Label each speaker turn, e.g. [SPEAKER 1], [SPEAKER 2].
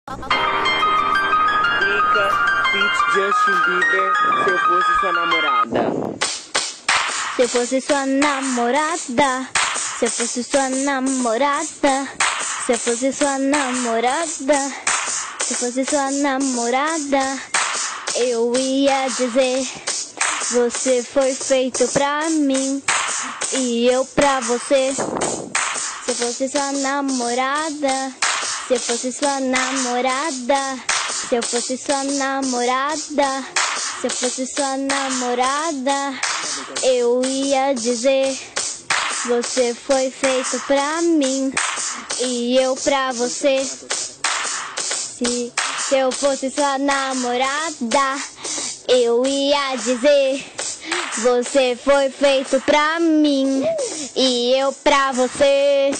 [SPEAKER 1] Drica, feat. Justin Bieber, se eu fosse sua namorada.
[SPEAKER 2] Se eu fosse sua namorada, se eu fosse sua namorada, se eu fosse sua namorada, se eu fosse sua namorada, eu ia dizer: você foi feito pra mim e eu pra você. Se eu fosse sua namorada, se eu fosse sua namorada, se eu fosse sua namorada, se eu fosse sua namorada, eu ia dizer: você foi feito pra mim e eu pra você. Se eu fosse sua namorada, eu ia dizer: você foi feito pra mim e eu pra você.